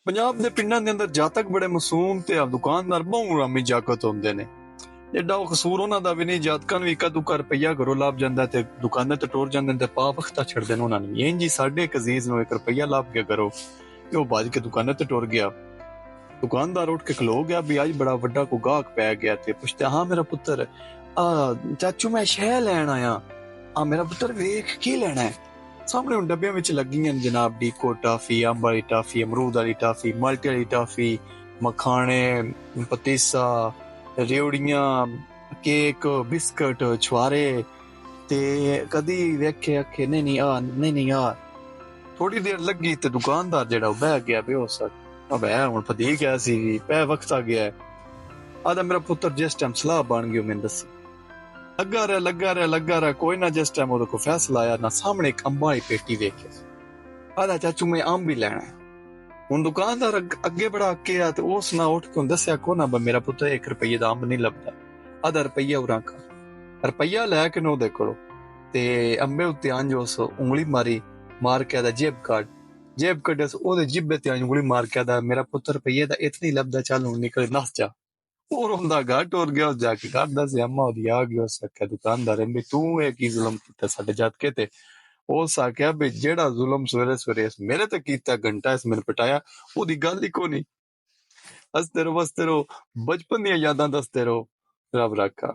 ਪੰਜਾਬ ਦੇ ਪਿੰਡਾਂ ਦੇ ਅੰਦਰ ਜਾਤਕ ਬੜੇ ਮਾਸੂਮ ਤੇ ਆ ਦੁਕਾਨਦਾਰ ਬਹੁ ਰਾਮੀ ਜਾਗਤ ਹੁੰਦੇ ਨੇ। ਐਡਾ ਕਸੂਰ ਉਹਨਾਂ ਦਾ ਵੀ ਨਹੀਂ, ਜਾਤਕਾਂ ਨੂੰ ਇੱਕ ਦੁੱਕਾ ਰੁਪਈਆ ਘਰੋਂ ਲੱਭ ਜਾਂਦਾ ਤੇ ਦੁਕਾਨਾਂ ਤੇ ਟੁਰ ਜਾਂਦੇ ਤੇ ਪਾ ਵਖਤਾ ਛੱਡਦੇ ਨੇ ਉਹਨਾਂ ਨੂੰ। ਇੰਜ ਹੀ ਸਾਡੇ ਇੱਕ ਅਜ਼ੀਜ਼ ਨੂੰ 1 ਰੁਪਈਆ ਲੱਭ ਗਿਆ ਘਰੋਂ ਤੇ ਉਹ ਭੱਜ ਕੇ ਦੁਕਾਨਾਂ ਤੇ ਟੁਰ ਗਿਆ। ਦੁਕਾਨਦਾਰ ਉੱਠ ਕੇ ਖਲੋ ਗਿਆ ਵੀ ਅੱਜ ਬੜਾ ਵੱਡਾ ਕੋ ਗਾਹਕ ਪੈ ਗਿਆ ਤੇ ਪੁੱਛਦਾ, ਹਾਂ ਮੇਰਾ ਪੁੱਤਰ ਚਾਚੂ ਮੈਂ ਸ਼ਹਿ ਲੈਣ ਆਇਆ। ਮੇਰਾ ਪੁੱਤਰ ਵੇਖ ਕੀ ਲੈਣਾ ਹੈ? ਸਾਹਮਣੇ ਹੁਣ ਡੱਬਿਆਂ ਵਿੱਚ ਲੱਗੀਆਂ ਨੇ ਜਨਾਬ ਡੀਕੋ ਟਾਫੀ, ਅੰਬ ਵਾਲੀ ਟਾਫੀ, ਅਮਰੂਦ ਵਾਲੀ ਟਾਫੀ, ਮਲਟੀ ਵਾਲੀ ਟਾਫੀ, ਮਖਾਣੇ, ਪਤੀਸਾ, ਰੇਵੜੀਆਂ, ਕੇਕ, ਬਿਸਕਟ, ਛੁਆਰੇ। ਤੇ ਕਦੀ ਵੇਖੇ ਆਖੇ ਨਹੀਂ ਆ। ਥੋੜੀ ਦੇਰ ਲੱਗੀ ਤੇ ਦੁਕਾਨਦਾਰ ਜਿਹੜਾ ਉਹ ਬਹਿ ਗਿਆ ਬੇਹੋਸ਼। ਬਹਿ ਹੁਣ ਫਦੀ ਗਿਆ ਸੀ, ਪੈ ਵਕਤ ਆ ਗਿਆ। ਆਦਾ ਮੇਰਾ ਪੁੱਤਰ ਜਿਸ ਟਾਈਮ ਸਲਾਹ ਬਣ ਗਈ ਮੈਨੂੰ ਦੱਸ। ਲੱਗਾ ਰਿਹਾ ਕੋਈ ਨਾ। ਜਿਸ ਟਾਈਮ ਉਹਦੇ ਕੋਲ ਫੈਸਲਾ ਆਇਆ ਨਾ, ਸਾਹਮਣੇ ਇੱਕ ਅੰਬਾਂ ਦੀ ਪੇਟੀ ਵੇਖਿਆ। ਆਦਾ ਚਾਚੂ ਮੈਂ ਅੰਬ ਹੀ ਲੈਣਾ। ਹੁਣ ਦੁਕਾਨਦਾਰ ਅੱਗੇ ਬੜਾ ਅੱਕੇ ਆ ਤੇ ਉਸ ਨਾਲ ਉੱਠ ਕੇ ਦੱਸਿਆ ਕੋ ਨਾ ਮੇਰਾ ਪੁੱਤਰ 1 ਰੁਪਈਏ ਦਾ ਅੰਬ ਨਹੀਂ ਲੱਭਦਾ। ਆਦਾ ਰੁਪਈਆ ਉਰਾਂ ਕਰ। ਰੁਪਈਆ ਲੈ ਕੇ ਉਹਦੇ ਕੋਲੋਂ ਤੇ ਅੰਬੇ ਉੱਤੇ ਅੰਜ ਉਸ ਉਂਗਲੀ ਮਾਰ ਕੇ ਆਦਾ ਜੇਬ ਕੱਢਿਆ। ਉਹਦੇ ਜਿੱਬੇ ਤੇ ਉਂਗਲੀ ਮਾਰ ਕੇ ਆਦਾ ਮੇਰਾ ਪੁੱਤਰ ਰੁਪਈਏ ਦਾ ਇਤਨੀ ਲੱਭਦਾ, ਚੱਲ ਹੁਣ ਨਿਕਲ ਨਸ ਜਾ। ਉਹ ਰੋਂਦਾ ਗਾ ਟੁਰ ਗਿਆ। ਜਾ ਕੇ ਕਰਦਾ ਸੀ ਅੰਮਾ ਉਹਦੀ ਆ ਗਈ। ਉਸ ਆਖਿਆ ਦੁਕਾਨਦਾਰ ਵੀ ਤੂੰ ਇਹ ਕੀ ਜ਼ੁਲਮ ਕੀਤਾ ਸਾਡੇ ਜਾਤਕੇ ਤੇ? ਉਸ ਆਖਿਆ ਵੀ ਜਿਹੜਾ ਜ਼ੁਲਮ ਸਵੇਰੇ ਮੇਰੇ ਤੇ ਕੀਤਾ, ਘੰਟਾ ਇਸ ਮੈਨੂੰ ਪਟਾਇਆ, ਉਹਦੀ ਗੱਲ ਹੀ ਕੋਈ ਨਹੀਂ। ਹੱਸਦੇ ਰਹੋ ਬਚਪਨ ਦੀਆਂ ਯਾਦਾਂ ਦੱਸਦੇ ਰਹੋ। ਰੱਬ ਰਾਖਾ।